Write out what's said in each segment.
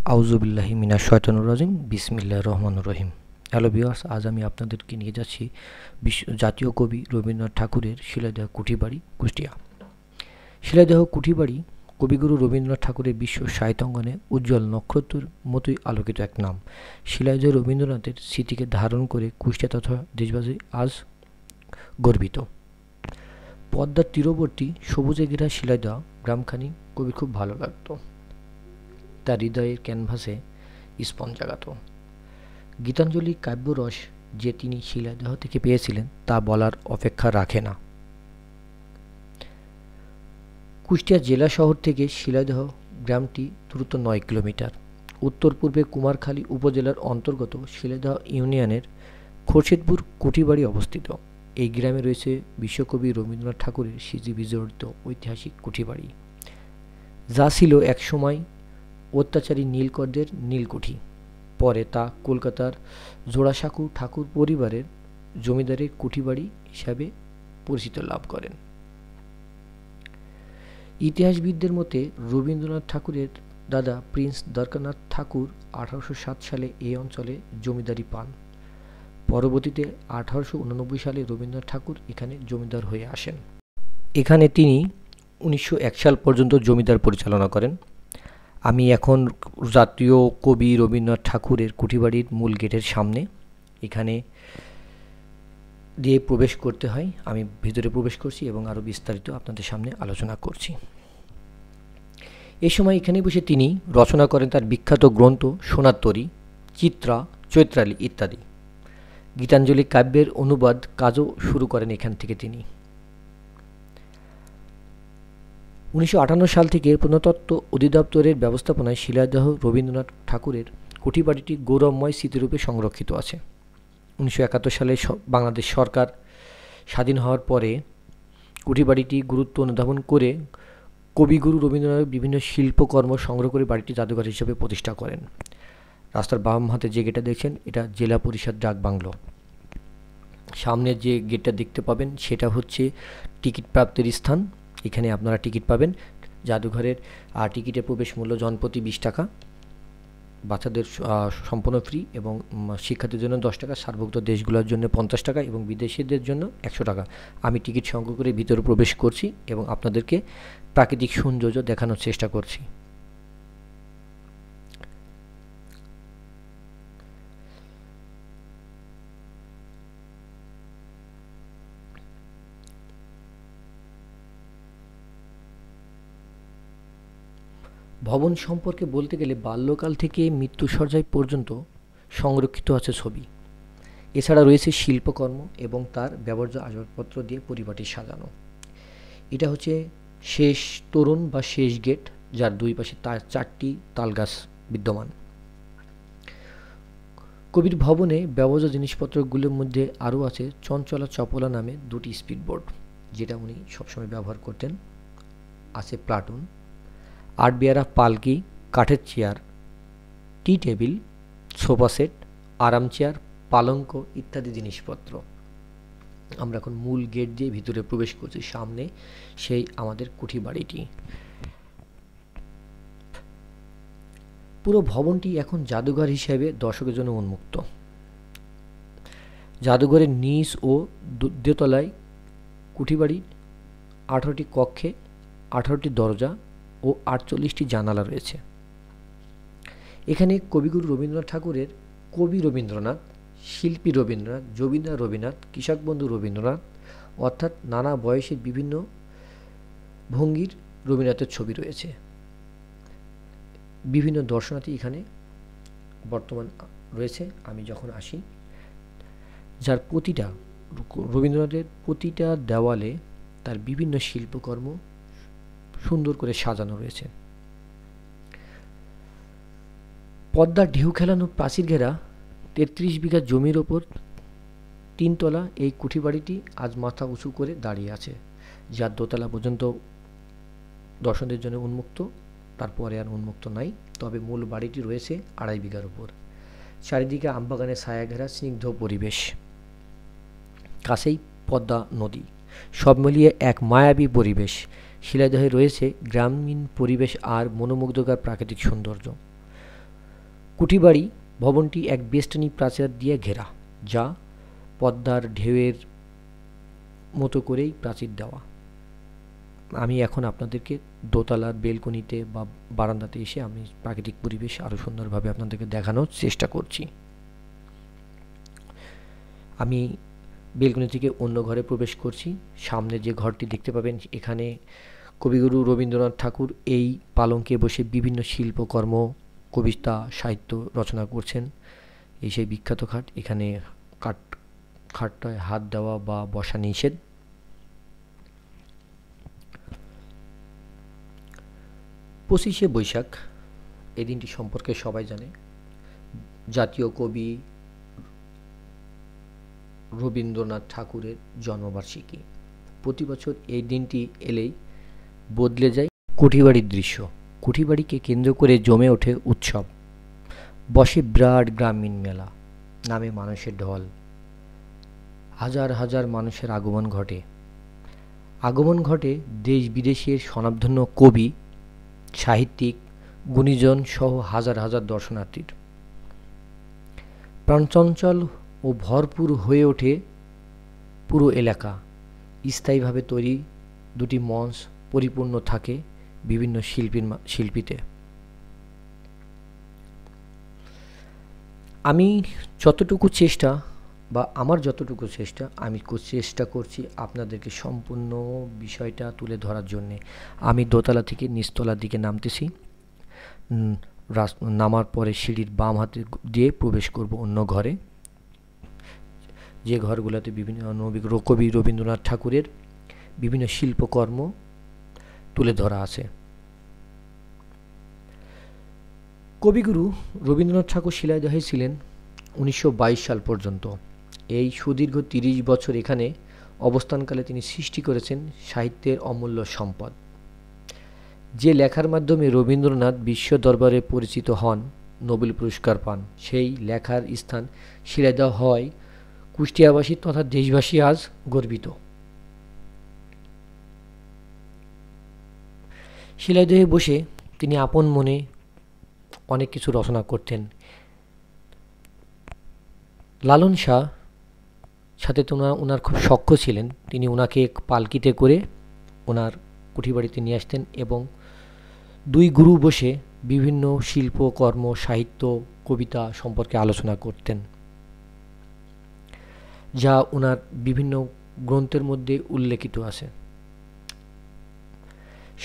আউযুবিল্লাহি মিনাশ শাইতানির রাজিম বিসমিল্লাহির রহমানির রহিম। হ্যালো ভিউয়ার্স, আজ আমি আপনাদেরকে নিয়ে যাচ্ছি জাতীয় কবি রবীন্দ্রনাথ ঠাকুরের শিলাইদহ কুঠিবাড়ি, কুষ্টিয়া। শিলাইদহ কুঠিবাড়ি কবিগুরু রবীন্দ্রনাথ ঠাকুরের বিশ্ব সাহিত্যাঙ্গনে উজ্জ্বল নক্ষত্রের মতোই আলোকিত এক নাম। শিলাইদহ রবীন্দ্রনাথের স্মৃতিকে ধারণ করে কুষ্টিয়া তথা দেশবাসী আজ গর্বিত। পদ্মার তীরবর্তী সবুজে ঘেরা শিলাইদহ গ্রামখানি কবির খুব ভালো লাগতো। তার হৃদয়ের ক্যানভাসে স্পঞ্জ জাগাত। গীতাঞ্জলি কাব্যরস যে তিনি শিলাইদহ থেকে পেয়েছিলেন তা বলার অপেক্ষা রাখে না। কুষ্টিয়া জেলা শহর থেকে শিলাইদহ গ্রামটি দূরত্ব ৯ কিলোমিটার। উত্তর পূর্বে কুমারখালী উপজেলার অন্তর্গত শিলাইদহ ইউনিয়নের খোরশেদপুর কুঠিবাড়ি অবস্থিত। এই গ্রামে রয়েছে বিশ্বকবি রবীন্দ্রনাথ ঠাকুরের স্মৃতি বিজড়িত ঐতিহাসিক কুঠিবাড়ি, যা ছিল একসময় অত্যাচারী নীলকরদের নীলকুঠি। পরে তা কলকাতার জোড়াসাঁকো ঠাকুর পরিবারের জমিদারের কুঠিবাড়ি হিসাবে পরিচিতি লাভ করেন। ইতিহাসবিদদের মতে রবীন্দ্রনাথ ঠাকুরের দাদা প্রিন্স দ্বারকানাথ ঠাকুর 1807 সালে এই অঞ্চলে জমিদারি পান। পরবর্তীতে 1889 সালে রবীন্দ্রনাথ ঠাকুর এখানে জমিদার হয়ে আসেন। এখানে তিনি 1901 সাল পর্যন্ত জমিদার পরিচালনা করেন। আমি এখন জাতীয় কবি রবীন্দ্রনাথ ঠাকুরের কুঠিবাড়ির মূল গেটের সামনে। এখানে দিয়ে প্রবেশ করতে হয়। আমি ভিতরে প্রবেশ করছি এবং আরও বিস্তারিত আপনাদের সামনে আলোচনা করছি। এই সময় এখানে বসে তিনি রচনা করেন তার বিখ্যাত গ্রন্থ সোনার তরী, চিত্রা, চৈত্রালী ইত্যাদি। গীতাঞ্জলি কাব্যের অনুবাদ কাজও শুরু করেন এখান থেকে তিনি। 1958 সাল থেকে প্রত্নতত্ত্ব অধিদপ্তরের ব্যবস্থাপনায় শিলাইদহ রবীন্দ্রনাথ ঠাকুরের কুঠিবাড়িটি গৌরবময় স্মৃতিরূপে সংরক্ষিত আছে। 1971 সালে বাংলাদেশ সরকার স্বাধীন হওয়ার পরে কুঠিবাড়িটি গুরুত্ব অনুধাবন করে কবিগুরু রবীন্দ্রনাথের বিভিন্ন শিল্পকর্ম সংগ্রহ করে বাড়িটি জাদুঘর হিসেবে প্রতিষ্ঠা করেন। রাস্তার বাম হাতে যে গেটটা দেখছেন এটা জেলা পরিষদ ডাক বাংলো। সামনে যে গেটটা দেখতে পাবেন সেটা হচ্ছে টিকিট প্রাপ্তির স্থান। এখানে আপনারা টিকিট পাবেন। জাদুঘরের টিকিটের প্রবেশ মূল্য জনপ্রতি 20 টাকা, বাচ্চাদের সম্পূর্ণ ফ্রি এবং শিক্ষার্থীদের জন্য 10 টাকা, সার্বভৌম দেশগুলোর জন্য 50 টাকা এবং বিদেশিদের জন্য 100 টাকা। আমি টিকিট সংগ্রহ করে ভিতরে প্রবেশ করছি এবং আপনাদেরকে প্রাকৃতিক সৌন্দর্য দেখানোর চেষ্টা করছি। ভবন সম্পর্কে বলতে গেলে বাল্যকাল থেকে মৃত্যুশয্যায় পর্যন্ত সংরক্ষিত আছে ছবি। এছাড়া রয়েছে শিল্পকর্ম এবং তার ব্যবহার্য আসবাবপত্র দিয়ে পরিপাটি সাজানো। এটা হচ্ছে শেষ তোরণ বা শেষ গেট, যার দুই পাশে 4টি তালগাছ বিদ্যমান। কবির ভবনে ব্যবহার্য জিনিসপত্রগুলোর মধ্যে আরও আছে চঞ্চলা চপলা নামে 2টি স্পিডবোট, যেটা উনি সবসময় ব্যবহার করতেন। আছে প্লাটুন, আট বিয়ারা পালকি, কাঠের চেয়ার, টি টেবিল, সোফা সেট, আরাম চেয়ার, পালঙ্ক ইত্যাদি জিনিসপত্র। আমরা এখন মূল গেট দিয়ে ভিতরে প্রবেশ করছি। সামনে সেই আমাদের কুঠিবাড়িটি। পুরো ভবনটি এখন জাদুঘর হিসেবে দর্শকের জন্য উন্মুক্ত। জাদুঘরের নিচ ও দোতলায় কুঠিবাড়ির 18টি কক্ষে 18টি দরজা ও 48টি জানালা রয়েছে। এখানে কবিগুরু রবীন্দ্রনাথ ঠাকুরের কবি রবীন্দ্রনাথ, শিল্পী রবীন্দ্রনাথ, জমিদার রবীন্দ্রনাথ, কৃষক বন্ধু রবীন্দ্রনাথ অর্থাৎ নানা বয়সের বিভিন্ন ভঙ্গির রবীন্দ্রনাথের ছবি রয়েছে। বিভিন্ন দর্শনার্থী এখানে বর্তমান রয়েছে। আমি যখন আসি, যার প্রতিটা রবীন্দ্রনাথের প্রতিটা দেওয়ালে তার বিভিন্ন শিল্পকর্ম সুন্দর করে সাজানো রয়েছে। পদ্মার ঢেউ খেলানো প্রাচীর ঘেরা 33 বিঘা জমির ওপর 3 তলা এই কুঠিবাড়িটি আজ মাথা উঁচু করে দাঁড়িয়ে আছে, যার দোতলা পর্যন্ত দর্শকদের জন্য উন্মুক্ত। তারপরে আর উন্মুক্ত নাই। তবে মূল বাড়িটি রয়েছে 2.5 বিঘার উপর। চারিদিকে আমবাগানের ছায়া ঘেরা স্নিগ্ধ পরিবেশ, কাছেই পদ্মা নদী, সব মিলিয়ে এক মায়াবী পরিবেশ। শিলাইদহে রয়েছে গ্রামীণ পরিবেশ আর মনোমুগ্ধকর প্রাকৃতিক সৌন্দর্য। কুঠিবাড়ি ভবনটি এক বেষ্টনী প্রাচীর দিয়ে ঘেরা, যা পদ্মার ঢেউয়ের মতো করেই প্রাচীর দেওয়া। আমি এখন আপনাদেরকে দোতলার বেলকনিতে বা বারান্দাতে এসে আমি প্রাকৃতিক পরিবেশ আরও সুন্দরভাবে আপনাদেরকে দেখানোর চেষ্টা করছি। আমি বেলকনি থেকে অন্য ঘরে প্রবেশ করছি। সামনে যে ঘরটি দেখতে পাবেন, এখানে কবিগুরু রবীন্দ্রনাথ ঠাকুর এই পালঙ্কে বসে বিভিন্ন শিল্পকর্ম, কবিতা, সাহিত্য রচনা করছেন। এই সেই বিখ্যাত খাট। এখানে খাটটায় হাত দেওয়া বা বসা নিষেধ। 25শে বৈশাখ এই দিনটি সম্পর্কে সবাই জানে। জাতীয় কবি রবীন্দ্রনাথ ঠাকুরের জন্মবার্ষিকী। প্রতি বছর এই দিনটি এলেই বদলে যায় কুঠিবাড়ির দৃশ্য। কুঠিবাড়িকে কেন্দ্র করে জমে ওঠে উৎসব। বসে বিরাট গ্রামীণ মেলা, নামে মানুষের ঢল। হাজার হাজার মানুষের আগমন ঘটে দেশ বিদেশের স্বনামধন্য কবি, সাহিত্যিক, গুণীজন সহ হাজার হাজার দর্শনার্থীর। প্রাণচঞ্চল ও ভরপুর হয়ে ওঠে পুরো এলাকা। স্থায়ীভাবে তৈরি দুটি মঞ্চ পরিপূর্ণ থাকে বিভিন্ন শিল্পীতে। আমার যতটুকু চেষ্টা আমি চেষ্টা করছি আপনাদেরকে সম্পূর্ণ বিষয়টা তুলে ধরার জন্যে। আমি দোতলা থেকে নিচতলার দিকে নামতেছি। নামার পরে সিঁড়ির বাম হাতে দিয়ে প্রবেশ করব অন্য ঘরে, যে ঘরগুলোতে বিভিন্ন কবি রবীন্দ্রনাথ ঠাকুরের বিভিন্ন শিল্পকর্ম তুলে ধরা আছে। কবিগুরু রবীন্দ্রনাথ ঠাকুর শিলাইদহে ছিলেন 1922 সাল পর্যন্ত। এই সুদীর্ঘ 30 বছর এখানে অবস্থানকালে তিনি সৃষ্টি করেছেন সাহিত্যের অমূল্য সম্পদ। যে লেখার মাধ্যমে রবীন্দ্রনাথ বিশ্ব দরবারে পরিচিত হন, নোবেল পুরস্কার পান, সেই লেখার স্থান শিলাইদহ হয় কুষ্টিয়াবাসী তথা দেশবাসী আজ গর্বিত। শিলাইদহে বসে তিনি আপন মনে অনেক কিছু রচনা করতেন। লালন শাহ সাথে তো ওনার খুব সখ্য ছিলেন। তিনি ওনাকে পালকিতে করে ওনার কুঠিবাড়িতে নিয়ে আসতেন এবং দুই গুরু বসে বিভিন্ন শিল্পকর্ম, সাহিত্য, কবিতা সম্পর্কে আলোচনা করতেন, যা ওনার বিভিন্ন গ্রন্থের মধ্যে উল্লেখিত আছে।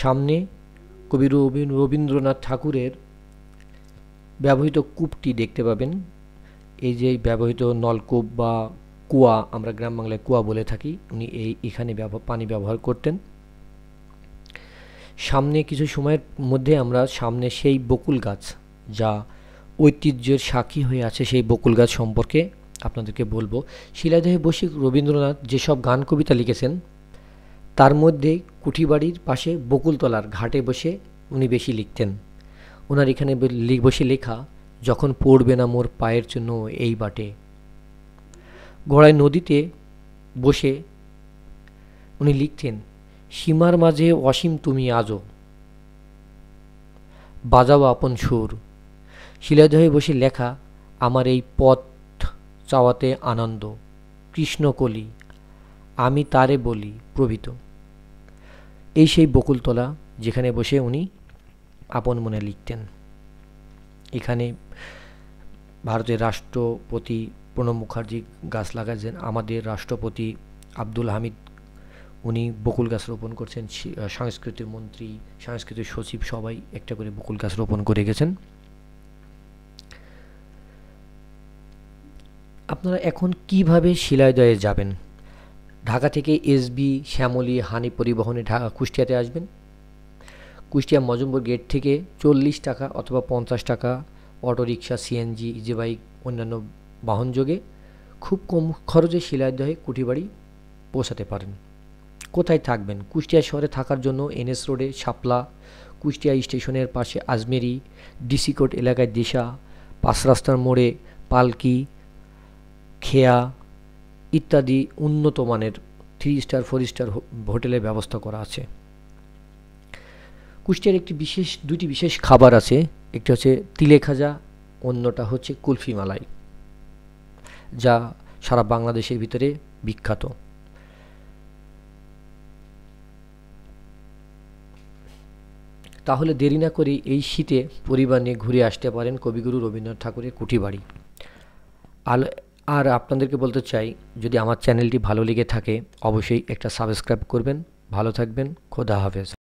সামনে কবি রবীন্দ্রনাথ ঠাকুরের ব্যবহৃত কূপটি দেখতে পাবেন। এই যে ব্যবহৃত নলকূপ বা কুয়া, আমরা গ্রাম বাংলায় কুয়া বলে থাকি, উনি এখানে পানি ব্যবহার করতেন। সামনে কিছু সময়ের মধ্যে আমরা সামনে সেই বকুল গাছ, যা ঐতিহ্যের সাক্ষী হয়ে আছে, সেই বকুল গাছ সম্পর্কে আপনাদেরকে বলবো। শিলাইদহে বসে রবীন্দ্রনাথ যেসব গান কবিতা লিখেছেন, তার মধ্যে কুঠিবাড়ির পাশে বকুলতলার ঘাটে বসে উনি বেশি লিখতেন। ওনার এখানে বসে লেখা, যখন পড়বে না মোর পায়ের জন্য এই বাটে। গড়াই নদীতে বসে উনি লিখতেন, সীমার মাঝে অসীম তুমি আজও, বাজাও আপন সুর। শিলাইদহে বসে লেখা, আমার এই পথ চাওয়াতে আনন্দ, কৃষ্ণকলি আমি তারে বলি প্রভৃত। এই সেই বকুলতলা, যেখানে বসে উনি আপন মনে লিখতেন। এখানে ভারতের রাষ্ট্রপতি প্রণব মুখার্জি গাছ লাগাচ্ছেন। আমাদের রাষ্ট্রপতি আব্দুল হামিদ, উনি বকুল গাছ রোপণ করছেন। সংস্কৃতি মন্ত্রী, সংস্কৃতি সচিব সবাই একটা করে বকুল গাছ রোপণ করে গেছেন। আপনারা এখন কিভাবে শিলাইদহে যাবেন? ঢাকা থেকে এসবি, শ্যামলী, হানি পরিবহনে কুষ্টিয়াতে আসবেন। কুষ্টিয়া মজমপুর গেট থেকে 40 টাকা অথবা 50 টাকা অটোরিকশা, সিএনজি, ইজি বাইক, অন্যান্য বাহন যোগে খুব কম খরচে শিলাইদহে কুঠিবাড়ি পৌঁছাতে পারেন। কোথায় থাকবেন? কুষ্টিয়া শহরে থাকার জন্য এনএস রোডে শাপলা, কুষ্টিয়া স্টেশনের পাশে আজমেরি, ডিসি কোর্ট এলাকায় দিশা, 5 রাস্তার মোড়ে পালকি, খেয়া ইত্যাদি উন্নত মানের 3 স্টার 4 স্টার হোটেলের ব্যবস্থা করা আছে। কুষ্টিয়ার দুটি বিশেষ খাবার আছে। একটি হচ্ছে তিলে খাজা অন্যটা হচ্ছে কুলফি মালাই, যা সারা বাংলাদেশের ভিতরে বিখ্যাত। তাহলে দেরি না করে এই শীতে পরিবার নিয়ে ঘুরে আসতে পারেন কবিগুরু রবীন্দ্রনাথ ঠাকুরের কুঠিবাড়ি। আর আপনাদেরকে বলতে চাই, যদি আমার চ্যানেলটি ভালো লেগে থাকে অবশ্যই একটা সাবস্ক্রাইব করবেন। ভালো থাকবেন, খোদা হাফেজ।